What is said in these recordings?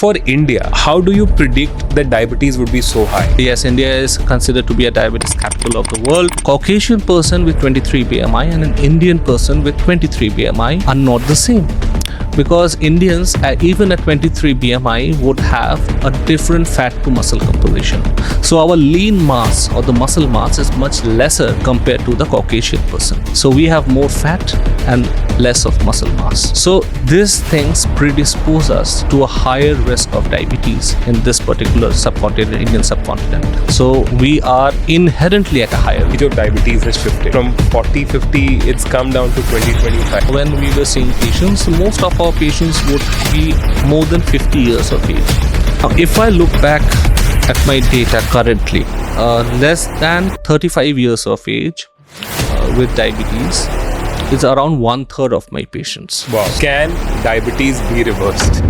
For India, how do you predict that diabetes would be so high? Yes, India is considered to be a diabetes capital of the world. Caucasian person with 23 BMI and an Indian person with 23 BMI are not the same. Because Indians, even at 23 BMI, would have a different fat to muscle composition. So our lean mass or the muscle mass is much lesser compared to the Caucasian person. So we have more fat and less of muscle mass. So these things predispose us to a higher risk of diabetes in this particular subcontinent, Indian subcontinent. So we are inherently at a higher risk. Your diabetes has shifted from 40, 50, it's come down to 20, 25. When we were seeing patients, most of our patients would be more than 50 years of age. Now, if I look back at my data currently, less than 35 years of age with diabetes is around 1/3 of my patients. Wow. Can diabetes be reversed?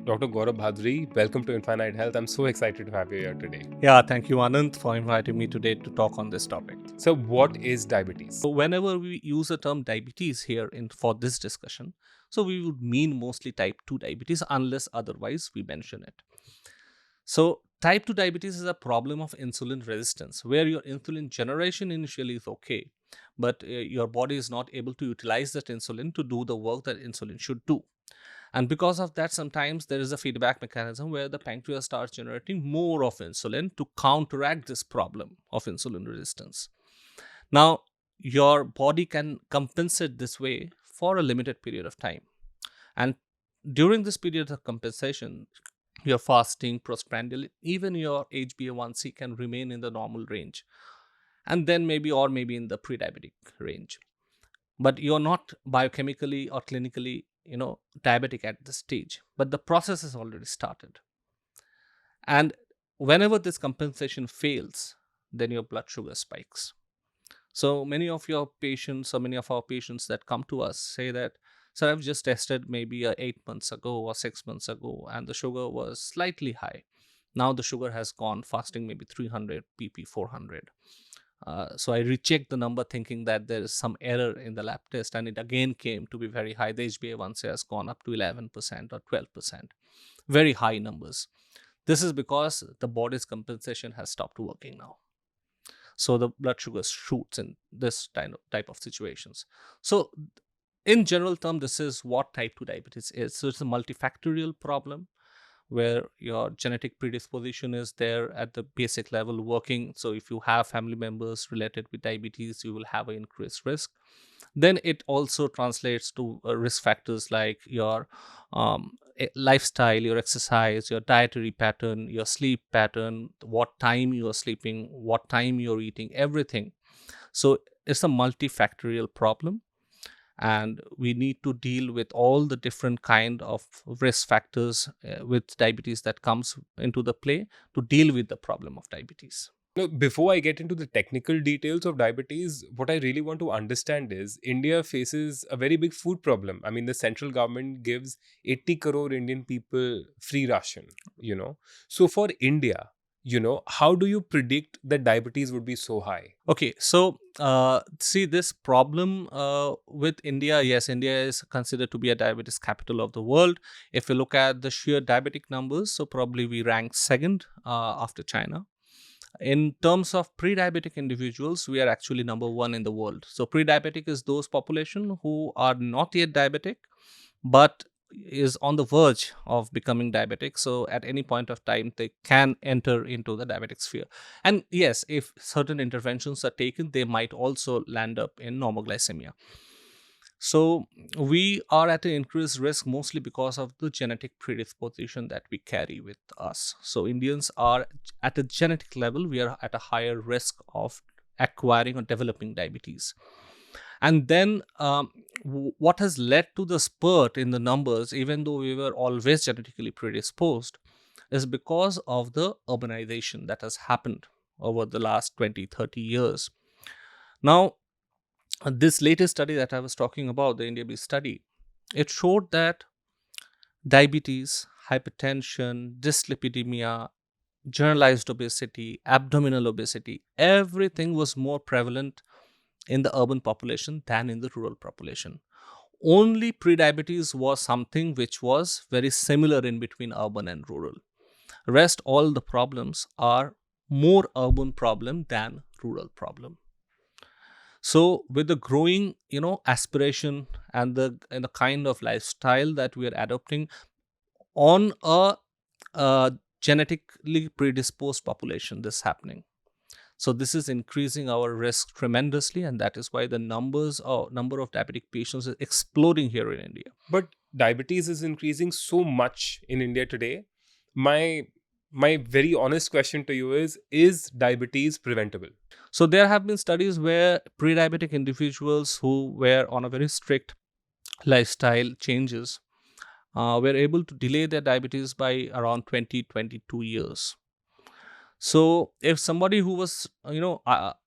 Dr. Gaurab Bhaduri, welcome to Infinite Health. I'm so excited to have you here today. Yeah, thank you, Anant, for inviting me today to talk on this topic. So, what is diabetes? So whenever we use the term diabetes here for this discussion, so we would mean mostly type 2 diabetes unless otherwise we mention it. So type 2 diabetes is a problem of insulin resistance where your insulin generation initially is okay, but your body is not able to utilize that insulin to do the work that insulin should do. And because of that, sometimes there is a feedback mechanism where the pancreas starts generating more of insulin to counteract this problem of insulin resistance. Now, your body can compensate this way for a limited period of time. And during this period of compensation, your fasting, prostaglandin, even your HbA1c can remain in the normal range. And then maybe in the pre-diabetic range. But you're not biochemically or clinically diabetic at this stage, but the process has already started. And whenever this compensation fails, then your blood sugar spikes. So many of our patients that come to us say that, sir, I've just tested maybe 8 months ago or 6 months ago and the sugar was slightly high. Now the sugar has gone fasting maybe 300 pp 400. So I rechecked the number thinking that there is some error in the lab test, and it again came to be very high. The HbA1c has gone up to 11% or 12%. Very high numbers. This is because the body's compensation has stopped working now. So the blood sugar shoots in this type of situations. So in general term, this is what type 2 diabetes is. So it's a multifactorial problem where your genetic predisposition is there at the basic level working. So if you have family members related with diabetes, you will have an increased risk. Then it also translates to risk factors like your lifestyle, your exercise, your dietary pattern, your sleep pattern, what time you are sleeping, what time you're eating, everything. So it's a multifactorial problem. And we need to deal with all the different kind of risk factors with diabetes that comes into the play to deal with the problem of diabetes. Now, before I get into the technical details of diabetes, what I really want to understand is India faces a very big food problem. I mean, the central government gives 80 crore Indian people free ration, So for India, how do you predict that diabetes would be so high? Okay, so see this problem with India. Yes, India is considered to be a diabetes capital of the world. If you look at the sheer diabetic numbers, so probably we rank second after China. In terms of pre-diabetic individuals, we are actually number 1 in the world. So pre-diabetic is those population who are not yet diabetic, but is on the verge of becoming diabetic. So at any point of time, they can enter into the diabetic sphere. And yes, if certain interventions are taken, they might also land up in normoglycemia. So we are at an increased risk mostly because of the genetic predisposition that we carry with us. So Indians are at a genetic level, we are at a higher risk of acquiring or developing diabetes. And then what has led to the spurt in the numbers, even though we were always genetically predisposed, is because of the urbanization that has happened over the last 20-30 years. Now, this latest study that I was talking about, the India-based study, it showed that diabetes, hypertension, dyslipidemia, generalized obesity, abdominal obesity, everything was more prevalent in the urban population than in the rural population. Only prediabetes was something which was very similar in between urban and rural. Rest all the problems are more urban problem than rural problem. So with the growing, aspiration and the kind of lifestyle that we are adopting on a genetically predisposed population, this happening. So this is increasing our risk tremendously, and that is why the number of diabetic patients is exploding here in India. But diabetes is increasing so much in India today. My very honest question to you is diabetes preventable? So there have been studies where pre-diabetic individuals who were on a very strict lifestyle changes were able to delay their diabetes by around 20-22 years. So if somebody who was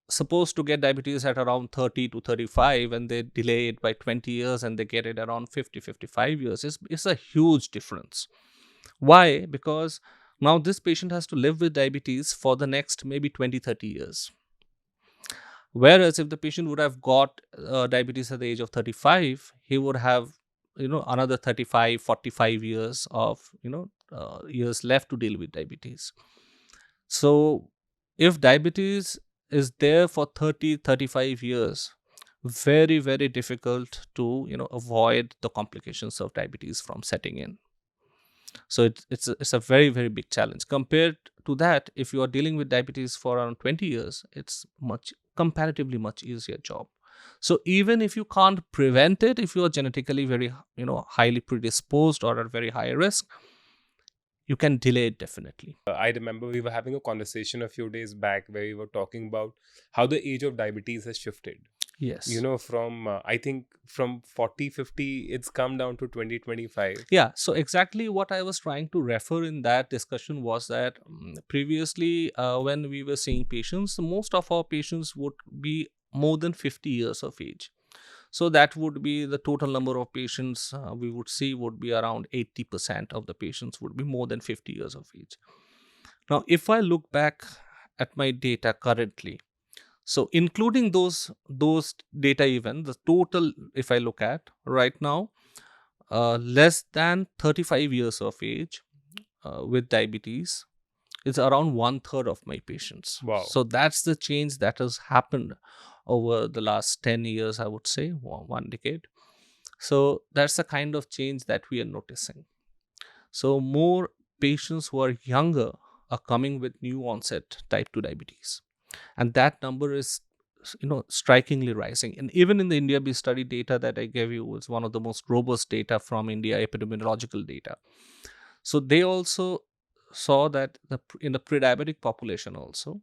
supposed to get diabetes at around 30 to 35 and they delay it by 20 years and they get it around 50-55 years, it's a huge difference. Why? Because now this patient has to live with diabetes for the next maybe 20-30 years. Whereas if the patient would have got diabetes at the age of 35, he would have another 35-45 years of years left to deal with diabetes. So if diabetes is there for 30-35 years, very very difficult to avoid the complications of diabetes from setting in. So it's a very very big challenge. Compared to that, if you are dealing with diabetes for around 20 years, it's comparatively much easier job. So even if you can't prevent it, if you are genetically very highly predisposed or at very high risk, you can delay it definitely. I remember we were having a conversation a few days back where we were talking about how the age of diabetes has shifted. Yes. From I think from 40-50, it's come down to 20-25. Yeah, so exactly what I was trying to refer in that discussion was that previously, when we were seeing patients, most of our patients would be more than 50 years of age. So that would be the total number of patients we would see would be around 80% of the patients would be more than 50 years of age. Now, if I look back at my data currently, so including those data, even the total, if I look at right now, less than 35 years of age with diabetes is around 1/3 of my patients. Wow. So that's the change that has happened over the last 10 years, I would say, 1 decade. So that's the kind of change that we are noticing. So more patients who are younger are coming with new onset type 2 diabetes. And that number is strikingly rising. And even in the India based study data that I gave you was one of the most robust data from India epidemiological data. So they also saw that in the pre-diabetic population also,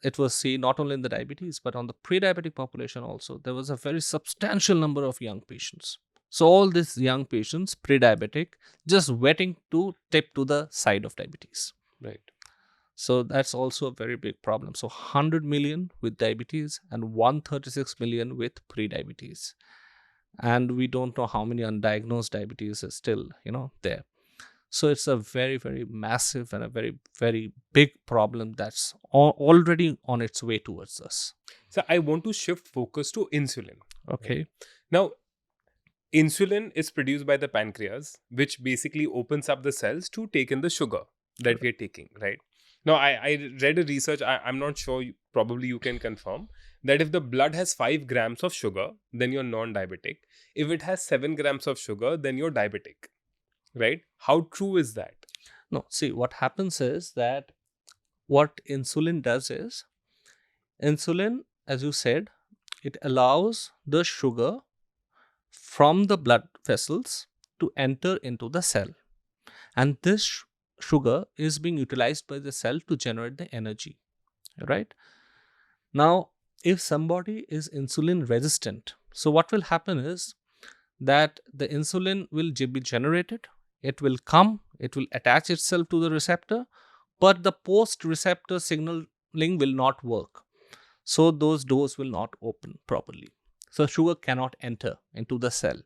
it was seen not only in the diabetes but on the pre-diabetic population also, there was a very substantial number of young patients. So all these young patients pre-diabetic just waiting to tip to the side of diabetes. Right. So that's also a very big problem. So 100 million with diabetes and 136 million with pre-diabetes. And we don't know how many undiagnosed diabetes is still, there. So it's a very, very massive and a very, very big problem that's already on its way towards us. So I want to shift focus to insulin. Okay. Right? Now, insulin is produced by the pancreas, which basically opens up the cells to take in the sugar that we are taking, right? Now, I read a research, I'm not sure, probably you can confirm, that if the blood has 5 grams of sugar, then you're non-diabetic. If it has 7 grams of sugar, then you're diabetic, right? How true is that? No, see, what happens is that what insulin does is, insulin, as you said, it allows the sugar from the blood vessels to enter into the cell. And this sugar is being utilized by the cell to generate the energy, right? Now, if somebody is insulin resistant, so what will happen is that the insulin will be generated, it will come, it will attach itself to the receptor, but the post receptor signaling will not work. So those doors will not open properly. So sugar cannot enter into the cell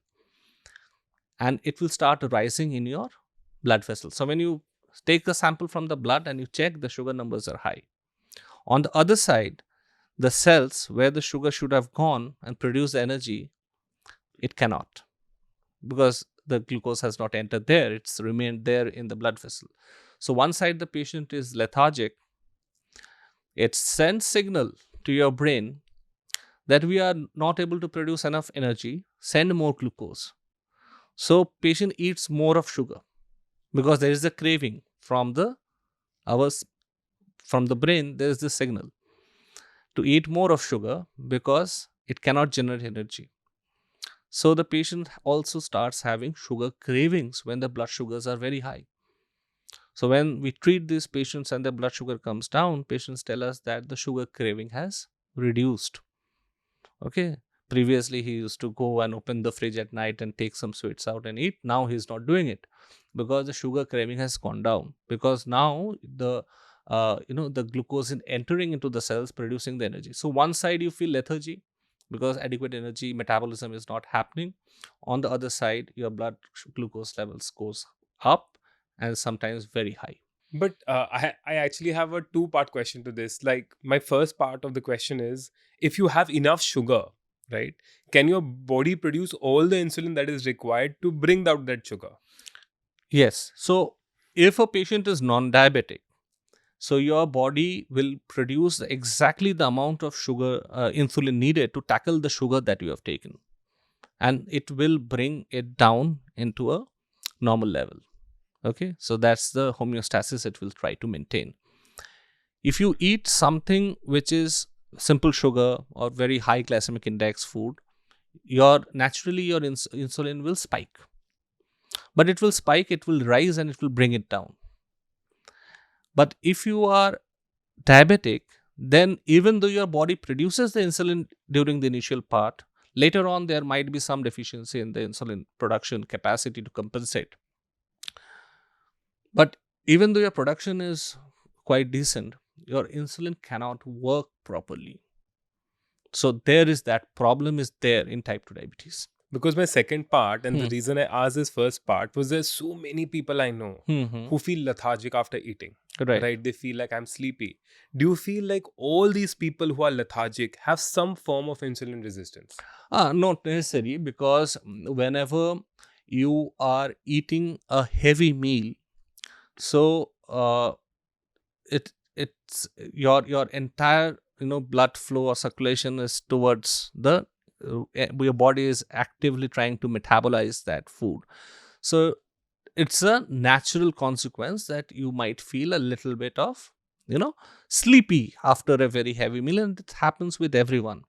and it will start rising in your blood vessels. So when you take the sample from the blood and you check, the sugar numbers are high. On the other side, the cells where the sugar should have gone and produced the energy, it cannot, because the glucose has not entered there, it's remained there in the blood vessel. So one side the patient is lethargic, it sends signal to your brain that we are not able to produce enough energy, send more glucose. So patient eats more of sugar because there is a craving from the ours from the brain. There is this signal to eat more of sugar because it cannot generate energy. So the patient also starts having sugar cravings when the blood sugars are very high. So when we treat these patients and their blood sugar comes down, patients tell us that the sugar craving has reduced. Okay. Previously, he used to go and open the fridge at night and take some sweets out and eat. Now he's not doing it because the sugar craving has gone down. Because now the glucose is entering into the cells, producing the energy. So one side you feel lethargy because adequate energy metabolism is not happening. On the other side, your blood glucose levels goes up and sometimes very high. But I actually have a two-part question to this. Like, my first part of the question is, if you have enough sugar, right, can your body produce all the insulin that is required to bring out that sugar? Yes. So if a patient is non-diabetic, so your body will produce exactly the amount of sugar, insulin needed to tackle the sugar that you have taken, and it will bring it down into a normal level. Okay, so that's the homeostasis it will try to maintain. If you eat something which is simple sugar or very high glycemic index food, naturally your insulin will spike. But it will spike, it will rise, and it will bring it down. But if you are diabetic, then even though your body produces the insulin during the initial part, later on there might be some deficiency in the insulin production capacity to compensate. But even though your production is quite decent, your insulin cannot work properly. So there is that problem is there in type 2 diabetes. Because my second part, and the reason I asked this first part, was there's so many people I know who feel lethargic after eating. Right? They feel like I'm sleepy. Do you feel like all these people who are lethargic have some form of insulin resistance? Not necessary, because whenever you are eating a heavy meal, so it's your entire blood flow or circulation is towards the your body is actively trying to metabolize that food. So it's a natural consequence that you might feel a little bit of sleepy after a very heavy meal, and it happens with everyone.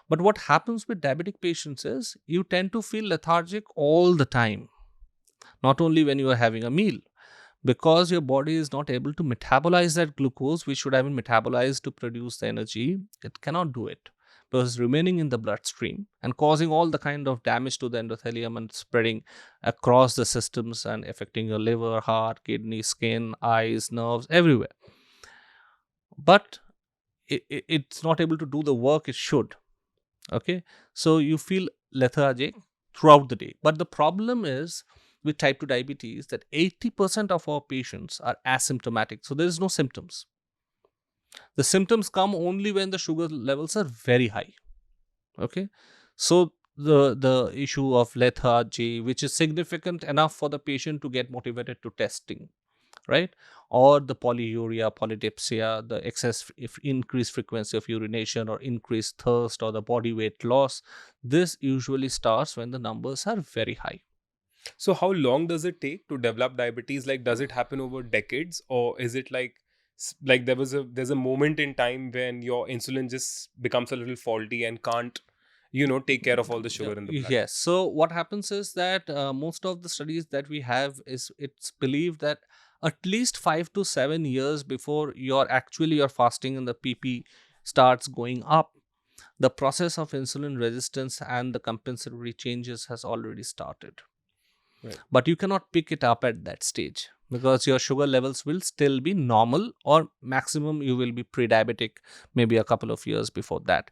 But what happens with diabetic patients is you tend to feel lethargic all the time, not only when you are having a meal, because your body is not able to metabolize that glucose which should have been metabolized to produce the energy. It cannot do it because it's remaining in the bloodstream and causing all the kind of damage to the endothelium and spreading across the systems and affecting your liver, heart, kidney, skin, eyes, nerves, everywhere. But it's not able to do the work it should. Okay, so you feel lethargic throughout the day. But the problem is with type 2 diabetes that 80% of our patients are asymptomatic. So there is no symptoms. The symptoms come only when the sugar levels are very high. Okay, so the issue of lethargy, which is significant enough for the patient to get motivated to testing, right? Or the polyuria, polydipsia, the increased frequency of urination or increased thirst or the body weight loss. This usually starts when the numbers are very high. So how long does it take to develop diabetes? Like, does it happen over decades, or is it like there's a moment in time when your insulin just becomes a little faulty and can't take care of all the sugar in the blood? Yes. So what happens is that most of the studies that we have is it's believed that at least 5 to 7 years before your fasting and the pp starts going up, the process of insulin resistance and the compensatory changes has already started. Right. But you cannot pick it up at that stage because your sugar levels will still be normal, or maximum you will be pre-diabetic maybe a couple of years before that.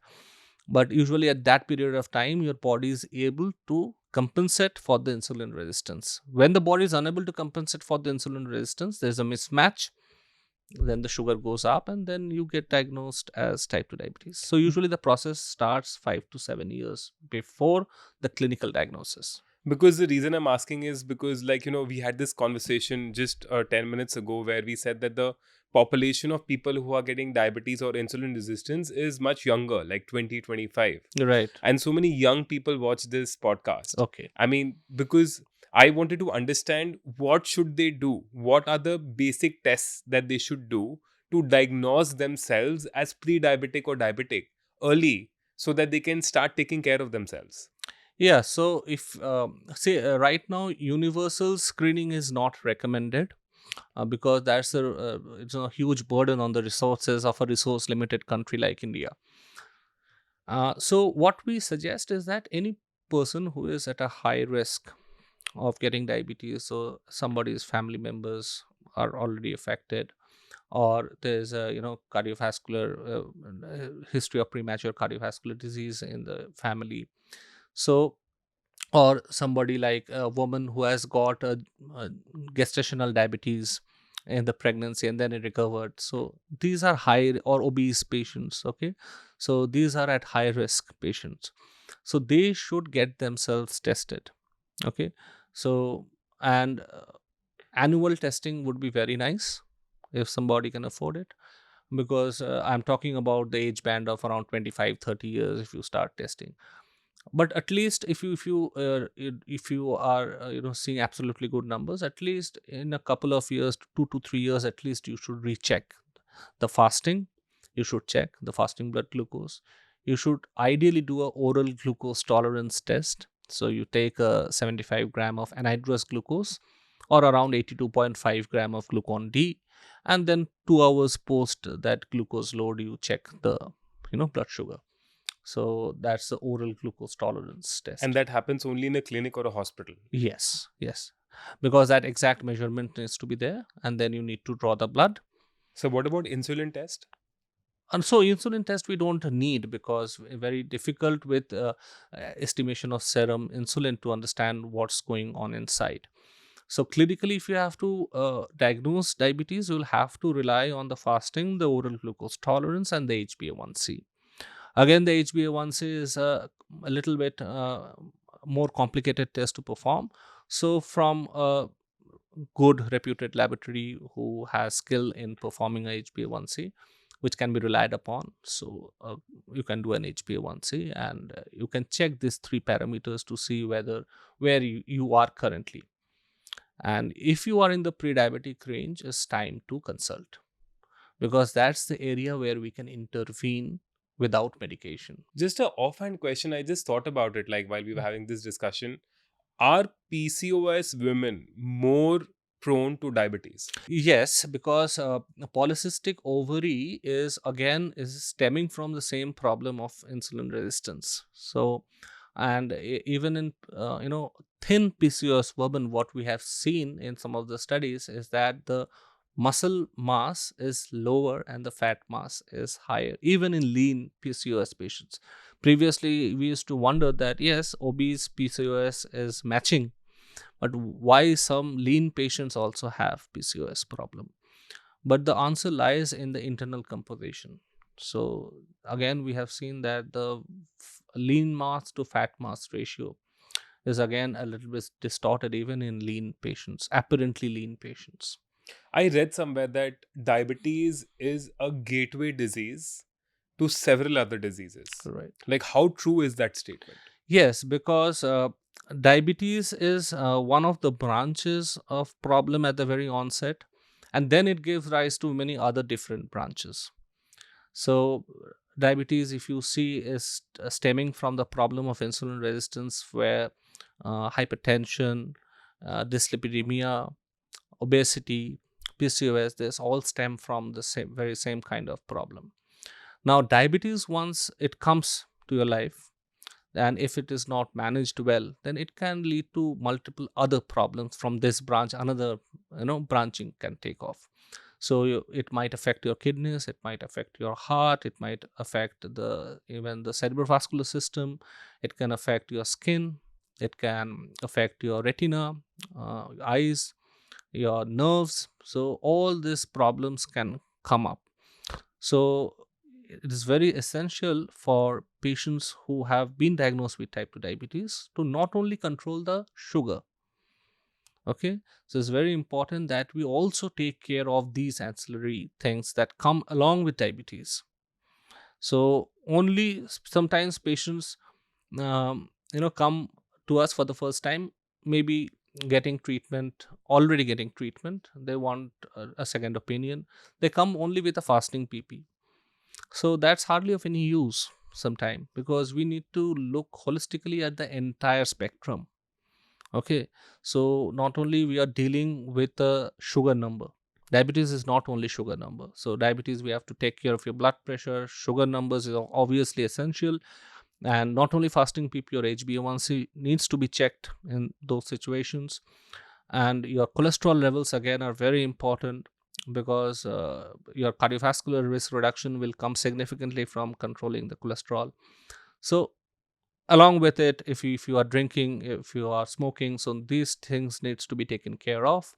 But usually at that period of time, your body is able to compensate for the insulin resistance. When the body is unable to compensate for the insulin resistance, there's a mismatch, then the sugar goes up, and then you get diagnosed as type 2 diabetes. So usually the process starts 5 to 7 years before the clinical diagnosis. Because the reason I'm asking is because, like, we had this conversation just 10 minutes ago where we said that the population of people who are getting diabetes or insulin resistance is much younger, like 20-25. Right. And so many young people watch this podcast. Okay. I mean, because I wanted to understand what should they do? What are the basic tests that they should do to diagnose themselves as pre-diabetic or diabetic early so that they can start taking care of themselves? Yeah. So if say right now universal screening is not recommended, because that's it's a huge burden on the resources of a resource limited country like India. So what we suggest is that any person who is at a high risk of getting diabetes, so somebody's family members are already affected, or there's a cardiovascular history of premature cardiovascular disease in the family, so or somebody like a woman who has got a gestational diabetes in the pregnancy and then it recovered, so these are high, or obese patients. Okay, so these are at high risk patients, so they should get themselves tested. Okay, so and annual testing would be very nice if somebody can afford it, because I'm talking about the age band of around 25-30 years if you start testing. But at least if you are seeing absolutely good numbers, at least in a couple of years, 2 to 3 years at least, you should recheck the fasting. You should check the fasting blood glucose. You should ideally do a oral glucose tolerance test. So you take a 75 gram of anhydrous glucose or around 82.5 gram of glucon D, and then 2 hours post that glucose load you check the blood sugar. So that's the oral glucose tolerance test. And that happens only in a clinic or a hospital. Yes, yes. Because that exact measurement needs to be there, and then you need to draw the blood. So what about insulin test? And so insulin test we don't need, because very difficult with estimation of serum insulin to understand what's going on inside. So clinically, if you have to diagnose diabetes, you'll have to rely on the fasting, the oral glucose tolerance, and the HbA1c. Again, the HbA1c is a little bit more complicated test to perform. So from a good reputed laboratory who has skill in performing a HbA1c, which can be relied upon. So you can do an HbA1c, and you can check these three parameters to see where you are currently. And if you are in the pre-diabetic range, it's time to consult, because that's the area where we can intervene without medication. Just a offhand question, I just thought about it like while we were having this discussion. Are PCOS women more prone to diabetes? Yes, because polycystic ovary is stemming from the same problem of insulin resistance. So, and even in thin PCOS women, what we have seen in some of the studies is that the muscle mass is lower and the fat mass is higher, even in lean PCOS patients. Previously, we used to wonder that yes, obese PCOS is matching, but why some lean patients also have PCOS problem? But the answer lies in the internal composition. So again, we have seen that the lean mass to fat mass ratio is again a little bit distorted even in lean patients, apparently lean patients. I read somewhere that diabetes is a gateway disease to several other diseases. Right. Like, how true is that statement? Yes, because diabetes is one of the branches of problem at the very onset, and then it gives rise to many other different branches. So diabetes, if you see, is stemming from the problem of insulin resistance, where hypertension, dyslipidemia, obesity, PCOS, this all stem from the very same kind of problem. Now, diabetes, once it comes to your life, and if it is not managed well, then it can lead to multiple other problems from this branch. Another branching can take off. So it might affect your kidneys, it might affect your heart, it might affect even the cerebrovascular system, it can affect your skin, it can affect your retina, eyes, your nerves. So all these problems can come up. So it is very essential for patients who have been diagnosed with type 2 diabetes to not only control the sugar. Okay, so it's very important that we also take care of these ancillary things that come along with diabetes. So only sometimes patients come to us for the first time, maybe getting treatment, already getting treatment, they want a second opinion, they come only with a fasting pp. So that's hardly of any use sometime, because we need to look holistically at the entire spectrum. Okay, so not only we are dealing with a sugar number, diabetes is not only sugar number. So diabetes, we have to take care of your blood pressure, sugar numbers is obviously essential, and not only fasting pp or hba1c needs to be checked in those situations. And your cholesterol levels again are very important, because your cardiovascular risk reduction will come significantly from controlling the cholesterol. So along with it, if you are drinking, if you are smoking, so these things needs to be taken care of.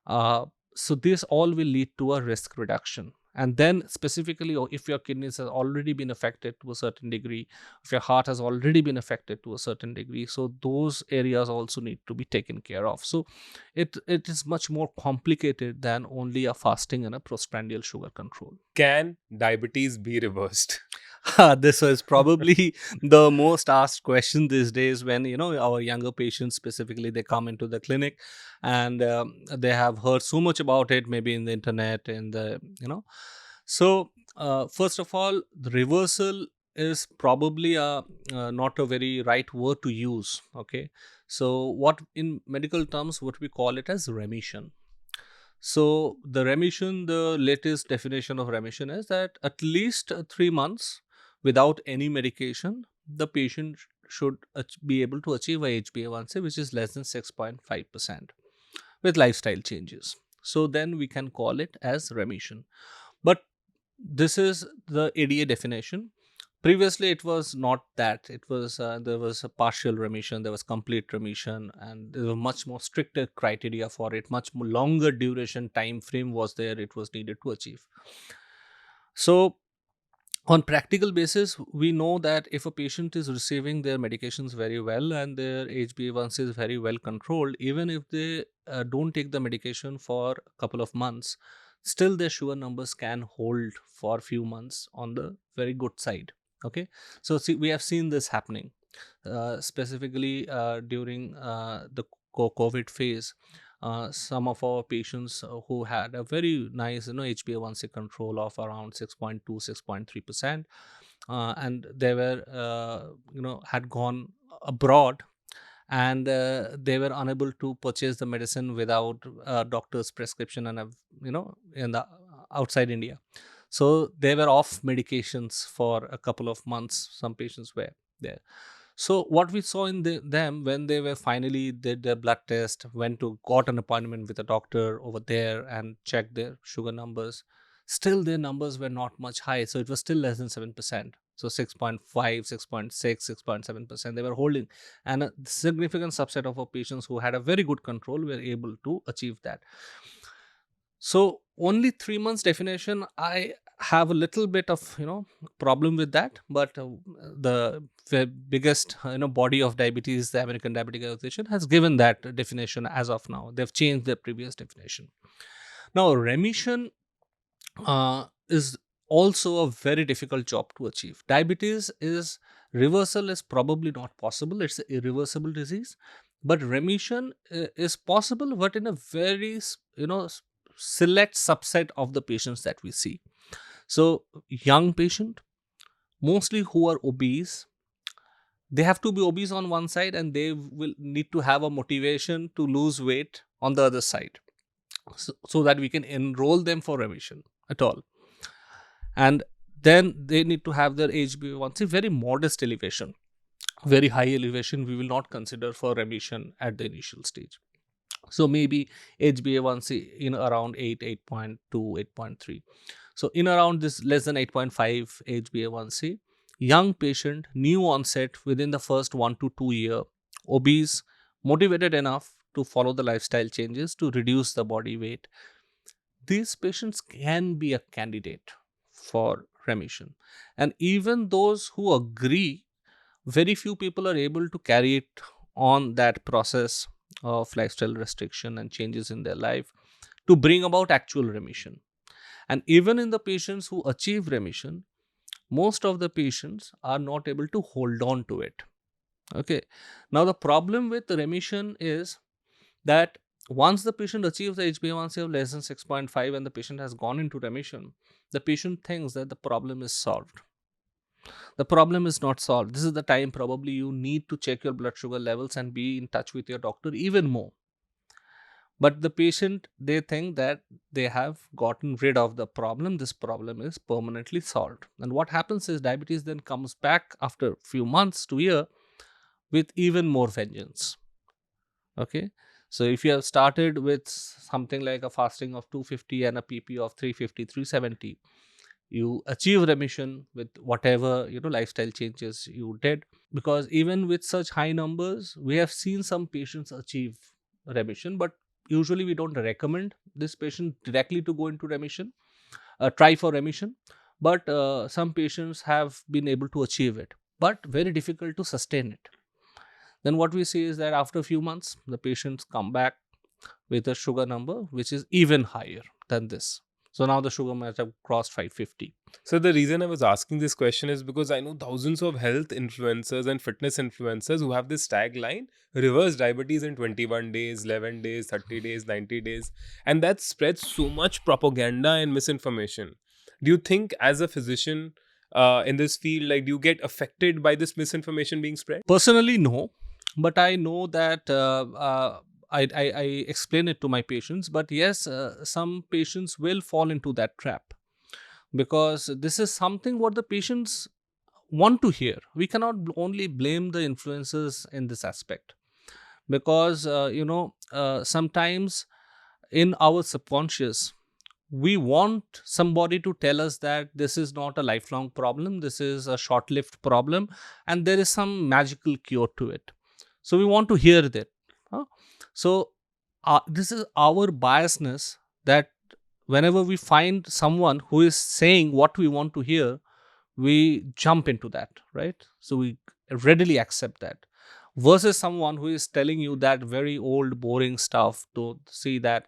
uh, so this all will lead to a risk reduction. And then specifically, if your kidneys has already been affected to a certain degree, if your heart has already been affected to a certain degree, so those areas also need to be taken care of. So it is much more complicated than only a fasting and a postprandial sugar control. Can diabetes be reversed? This is probably the most asked question these days, when our younger patients specifically, they come into the clinic, and they have heard so much about it, maybe in the internet, in the so first of all, the reversal is probably not a very right word to use. Okay, so what in medical terms, what we call it as remission. So the remission, the latest definition of remission is that at least 3 months without any medication, the patient should be able to achieve a HbA1c which is less than 6.5% with lifestyle changes. So then we can call it as remission. But this is the ADA definition. Previously it was not that. It was there was a partial remission, there was complete remission, and there was much more stricter criteria for it, much more longer duration time frame was there, it was needed to achieve. So on practical basis, we know that if a patient is receiving their medications very well and their HbA1c is very well controlled, even if they don't take the medication for a couple of months, still their sugar numbers can hold for a few months on the very good side. Okay, so see, we have seen this happening specifically during the COVID phase. Some of our patients who had a very nice HbA1c control of around 6.2, 6.3%, and they were had gone abroad, and they were unable to purchase the medicine without a doctor's prescription, and in the outside India. So they were off medications for a couple of months. Some patients were there. So what we saw in them, when they were finally did their blood test, went to got an appointment with a doctor over there and checked their sugar numbers, still their numbers were not much high. So it was still less than 7%. So 6.5, 6.6, 6.7% they were holding. And a significant subset of our patients who had a very good control were able to achieve that. So only 3 months definition, I have a little bit of problem with that. But the biggest body of diabetes, the American Diabetic Association, has given that definition as of now. They've changed their previous definition. Now remission is also a very difficult job to achieve. Diabetes is reversal is probably not possible. It's an irreversible disease, but remission is possible, but in a very select subset of the patients that we see. So young patient, mostly who are obese, they have to be obese on one side, and they will need to have a motivation to lose weight on the other side, so that we can enroll them for remission at all. And then they need to have their HbA1c very modest elevation. Very high elevation we will not consider for remission at the initial stage. So maybe HbA1c in around 8, 8.2, 8.3. So in around this less than 8.5 HbA1c, young patient, new onset within the first 1 to 2 year, obese, motivated enough to follow the lifestyle changes to reduce the body weight, these patients can be a candidate for remission. And even those who agree, very few people are able to carry it on that process of lifestyle restriction and changes in their life to bring about actual remission. And even in the patients who achieve remission, most of the patients are not able to hold on to it. Okay. Now, the problem with remission is that once the patient achieves the HbA1c of less than 6.5 and the patient has gone into remission, the patient thinks that the problem is solved. The problem is not solved. This is the time probably you need to check your blood sugar levels and be in touch with your doctor even more. But the patient, they think that they have gotten rid of the problem. This problem is permanently solved. And what happens is diabetes then comes back after a few months to a year with even more vengeance. Okay. So if you have started with something like a fasting of 250 and a pp of 350, 370, you achieve remission with whatever lifestyle changes you did. Because even with such high numbers, we have seen some patients achieve remission, but usually we don't recommend this patient directly to go into remission, try for remission. But some patients have been able to achieve it, but very difficult to sustain it. Then what we see is that after a few months, the patients come back with a sugar number which is even higher than this. So now the sugar might have crossed 550. So the reason I was asking this question is because I know thousands of health influencers and fitness influencers who have this tagline: reverse diabetes in 21 days, 11 days, 30 days, 90 days. And that spreads so much propaganda and misinformation. Do you think, as a physician in this field, like, do you get affected by this misinformation being spread? Personally, no, but I know that I explain it to my patients. But yes, some patients will fall into that trap, because this is something what the patients want to hear. We cannot only blame the influencers in this aspect, because sometimes in our subconscious we want somebody to tell us that this is not a lifelong problem, this is a short lived problem, and there is some magical cure to it. So we want to hear that, huh? So this is our biasness, that whenever we find someone who is saying what we want to hear, we jump into that, right? So we readily accept that, versus someone who is telling you that very old boring stuff, to see that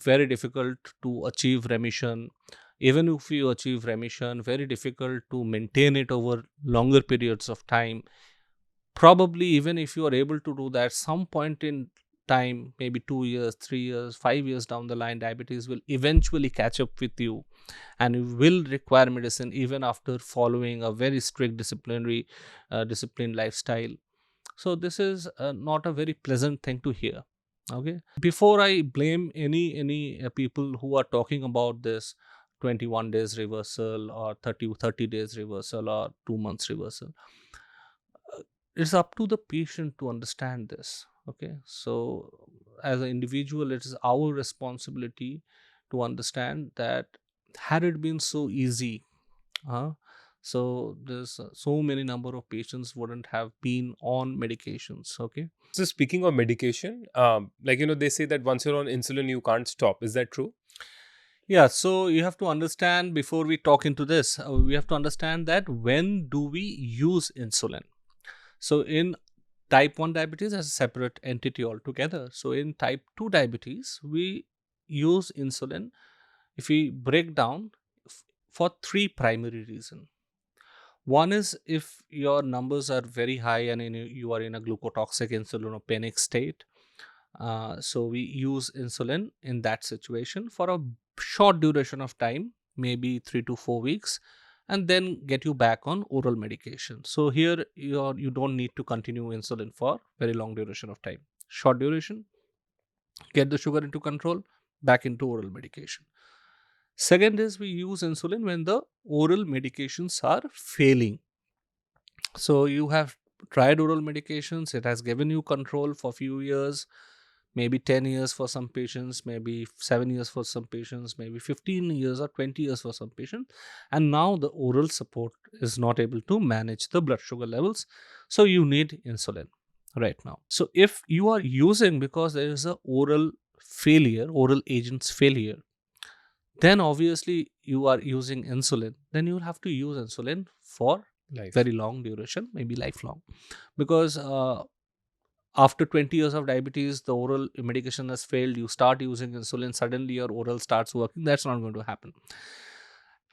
very difficult to achieve remission. Even if you achieve remission, very difficult to maintain it over longer periods of time. Probably even if you are able to do that, some point in time, maybe 2 years, 3 years, 5 years down the line, diabetes will eventually catch up with you, and you will require medicine even after following a very strict disciplined lifestyle. So this is not a very pleasant thing to hear. Okay. Before I blame any people who are talking about this 21 days reversal or 30 days reversal or 2 months reversal, it's up to the patient to understand this. Okay. So as an individual, it is our responsibility to understand that, had it been so easy, so there's so many number of patients wouldn't have been on medications. Okay. So speaking of medication, they say that once you're on insulin, you can't stop. Is that true? Yeah, so you have to understand, before we talk into this, we have to understand that when do we use insulin. So in type 1 diabetes as a separate entity altogether. So in type 2 diabetes, we use insulin, if we break down, for three primary reasons. One is if your numbers are very high and you are in a glucotoxic insulinopenic state. So we use insulin in that situation for a short duration of time, maybe 3 to 4 weeks, and then get you back on oral medication. So here you don't need to continue insulin for very long duration of time. Short duration, get the sugar into control, back into oral medication. Second is we use insulin when the oral medications are failing. So you have tried oral medications, it has given you control for few years, maybe 10 years for some patients, maybe 7 years for some patients, maybe 15 years or 20 years for some patients, and now the oral support is not able to manage the blood sugar levels, so you need insulin. right now. So if you are using, because there is a oral failure, oral agents failure, then obviously you are using insulin, then you will have to use insulin for Life. very long duration, maybe lifelong. Because after 20 years of diabetes, the oral medication has failed, you start using insulin, suddenly your oral starts working. That's not going to happen.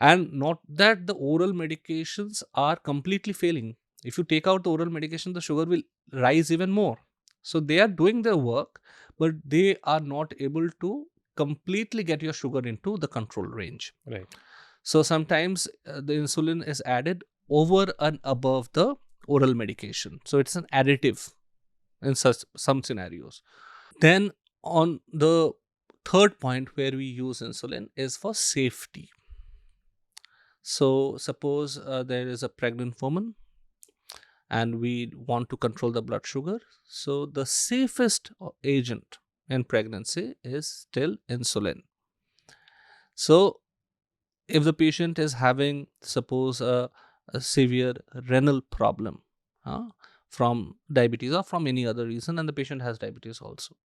And not that the oral medications are completely failing. If you take out the oral medication, the sugar will rise even more. So they are doing their work, but they are not able to completely get your sugar into the control range. Right. So sometimes the insulin is added over and above the oral medication. So it's an additive in such some scenarios. Then on the third point where we use insulin is for safety. So suppose there is a pregnant woman and we want to control the blood sugar. So the safest agent in pregnancy is still insulin. So if the patient is having, suppose, a severe renal problem from diabetes or from any other reason, and the patient has diabetes also,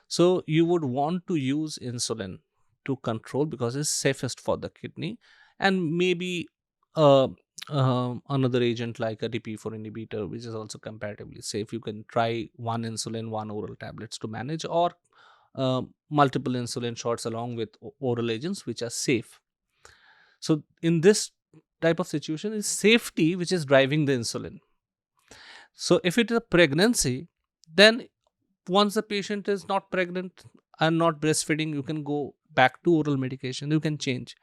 so you would want to use insulin to control, because it's safest for the kidney. And maybe uh, another agent like a DP4 inhibitor, which is also comparatively safe. You can try one insulin, one oral tablets to manage, or multiple insulin shots along with oral agents which are safe. So in this type of situation, is safety which is driving the insulin. So if it is a pregnancy, then once the patient is not pregnant and not breastfeeding, you can go back to oral medication, you can change.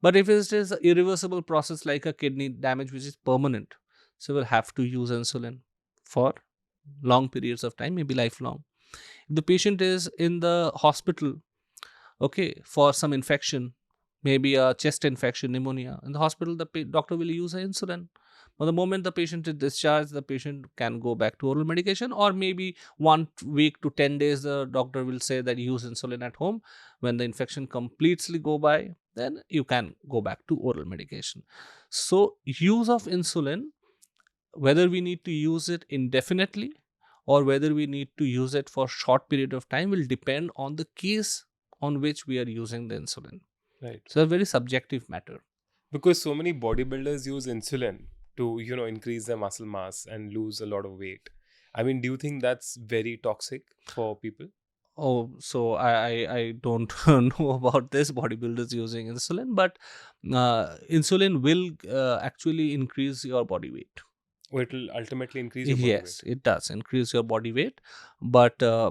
But if it is an irreversible process like a kidney damage which is permanent, so we'll have to use insulin for long periods of time, maybe lifelong. If the patient is in the hospital, okay, for some infection, maybe a chest infection, pneumonia, in the hospital, the doctor will use an insulin. But the moment the patient is discharged, the patient can go back to oral medication, or maybe 1 week to 10 days, the doctor will say that use insulin at home. When the infection completely go by, then you can go back to oral medication. So use of insulin, whether we need to use it indefinitely or whether we need to use it for short period of time, will depend on the case on which we are using the insulin. Right. So a very subjective matter. Because so many bodybuilders use insulin to, increase their muscle mass and lose a lot of weight. I mean, do you think that's very toxic for people? Oh, so I don't know about this bodybuilders using insulin, but insulin will actually increase your body weight. Or it will ultimately increase your body weight? Yes, it does increase your body weight, but uh,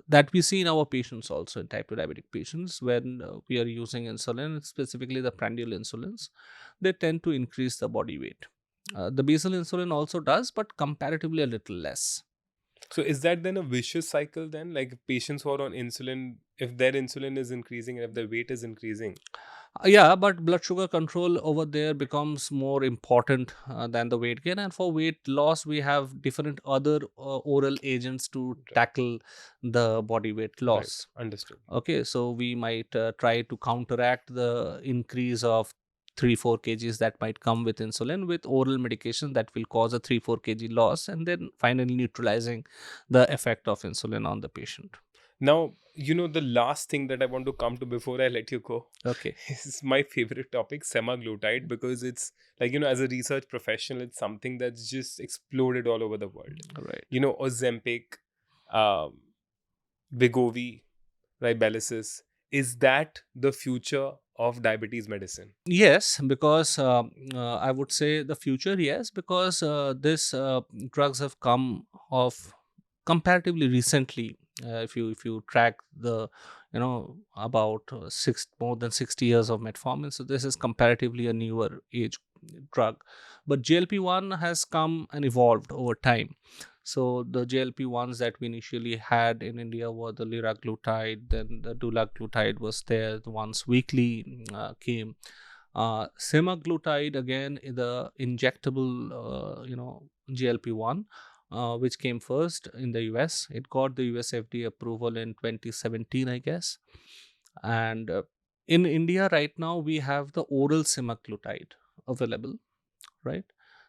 that we see in our patients also, in type 2 diabetic patients, when we are using insulin, specifically the prandial insulins, they tend to increase the body weight. The basal insulin also does, but comparatively a little less. So is that then a vicious cycle then? Like patients who are on insulin, if their insulin is increasing and if their weight is increasing? Yeah, but blood sugar control over there becomes more important than the weight gain. And for weight loss, we have different other oral agents to Right. tackle the body weight Right. loss. Understood. Okay, so we might try to counteract the increase of 3-4 kgs that might come with insulin with oral medication that will cause a 3-4 kg loss, and then finally neutralizing the effect of insulin on the patient. Now, the last thing that I want to come to before I let you go Okay. is my favorite topic, semaglutide, because it's like, as a research professional, it's something that's just exploded all over the world. Right. Ozempic, um, Wegovy, Ribellicis, is that the future of diabetes medicine? Yes, because I would say the future, yes, because this drugs have come of comparatively recently. If you track the, about six more than 60 years of metformin, so this is comparatively a newer age drug. But GLP-1 has come and evolved over time. So the GLP-1s that we initially had in India were the liraglutide, then the dulaglutide was there, the once weekly came. Semaglutide, again, the injectable, GLP-1, which came first in the US. It got the US FDA approval in 2017, I guess. And in India right now, we have the oral semaglutide available, right?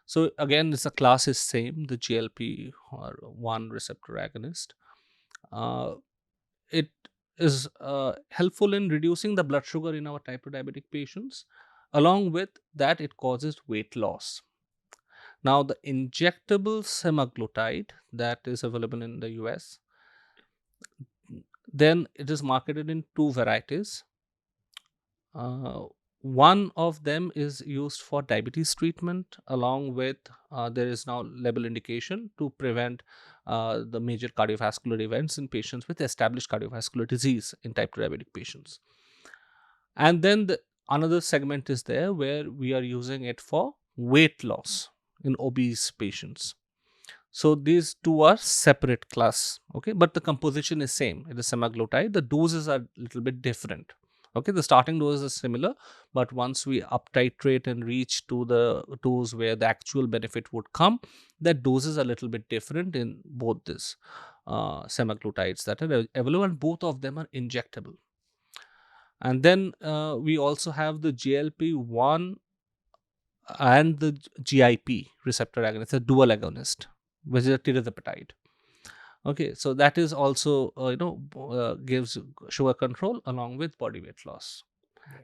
So again, it's a class is same, the GLP or one receptor agonist. Uh, it is helpful in reducing the blood sugar in our type 2 diabetic patients. Along with that, it causes weight loss. Now, the injectable semaglutide that is available in the US, then it is marketed in two varieties. Uh, one of them is used for diabetes treatment, along with there is now label indication to prevent the major cardiovascular events in patients with established cardiovascular disease in type 2 diabetic patients. And then another segment is there where we are using it for weight loss in obese patients. So these two are separate class, okay, but the composition is same. It is semaglutide. The doses are a little bit different. Okay, the starting dose is similar, but once we up titrate and reach to the dose where the actual benefit would come, that doses are a little bit different in both this semaglutides that are available, and both of them are injectable. And then we also have the GLP-1 and the GIP receptor agonist, a dual agonist, which is a tirzepatide. Okay, so that is also gives sugar control along with body weight loss.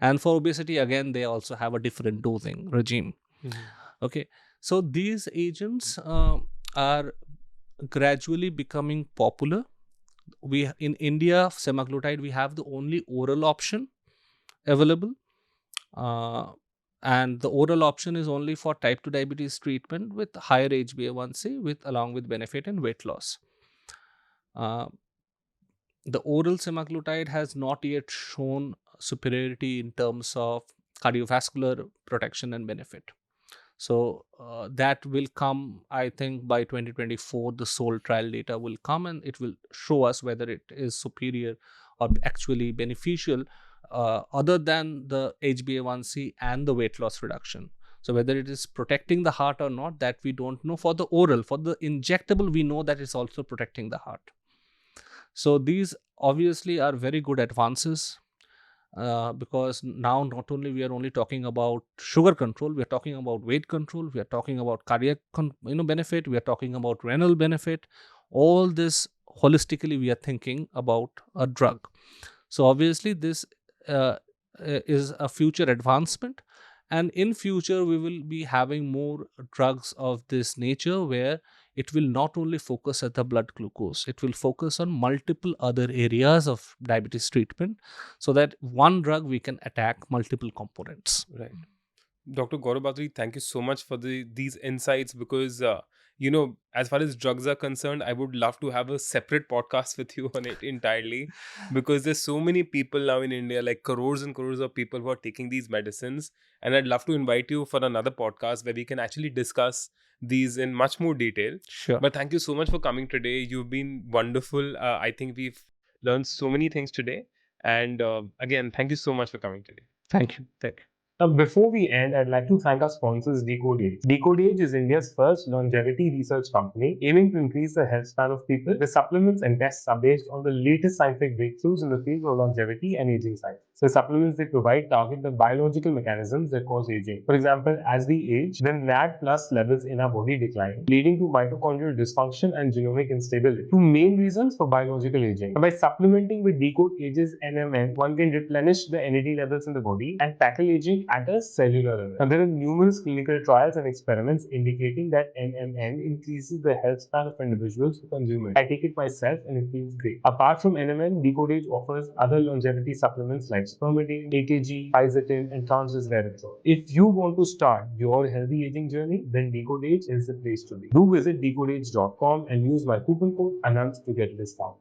And for obesity, again, they also have a different dosing regime. Okay, so these agents are gradually becoming popular. We in India, semaglutide, we have the only oral option available. Uh, and the oral option is only for type 2 diabetes treatment with higher HbA1c with along with benefit and weight loss. Uh, the oral semaglutide has not yet shown superiority in terms of cardiovascular protection and benefit. So that will come, I think, by 2024. The SOUL trial data will come and it will show us whether it is superior or actually beneficial, other than the HbA1c and the weight loss reduction. So whether it is protecting the heart or not, that we don't know. For the oral, for the injectable, we know that it's also protecting the heart. So these obviously are very good advances, because now not only we are only talking about sugar control, we are talking about weight control, we are talking about cardiac benefit, we are talking about renal benefit. All this holistically we are thinking about a drug. So obviously this is a future advancement, and in future we will be having more drugs of this nature where it will not only focus at the blood glucose, it will focus on multiple other areas of diabetes treatment, so that one drug we can attack multiple components. Right. Dr. Gaurab Bhaduri, thank you so much for these insights, because as far as drugs are concerned, I would love to have a separate podcast with you on it entirely, because there's so many people now in India, like crores and crores of people who are taking these medicines, and I'd love to invite you for another podcast where we can actually discuss these in much more detail. Sure. But thank you so much for coming today. You've been wonderful. I think we've learned so many things today, and again, thank you so much for coming today. Thank you. Now, before we end, I'd like to thank our sponsors, Decodage. Decodage is India's first longevity research company aiming to increase the health span of people. The supplements and tests are based on the latest scientific breakthroughs in the field of longevity and aging science. The supplements they provide target the biological mechanisms that cause aging. For example, as we age, the NAD plus levels in our body decline, leading to mitochondrial dysfunction and genomic instability. Two main reasons for biological aging. By supplementing with Decodage's NMN, one can replenish the NAD levels in the body and tackle aging at a cellular level. Now, there are numerous clinical trials and experiments indicating that NMN increases the health span of individuals who consume it. I take it myself and it feels great. Apart from NMN, Decodage offers other longevity supplements like spermidine, AKG, Fisetin, and transresveratrol. If you want to start your healthy aging journey, then Decodage is the place to be. Do visit decodage.com and use my coupon code Anant to get a discount.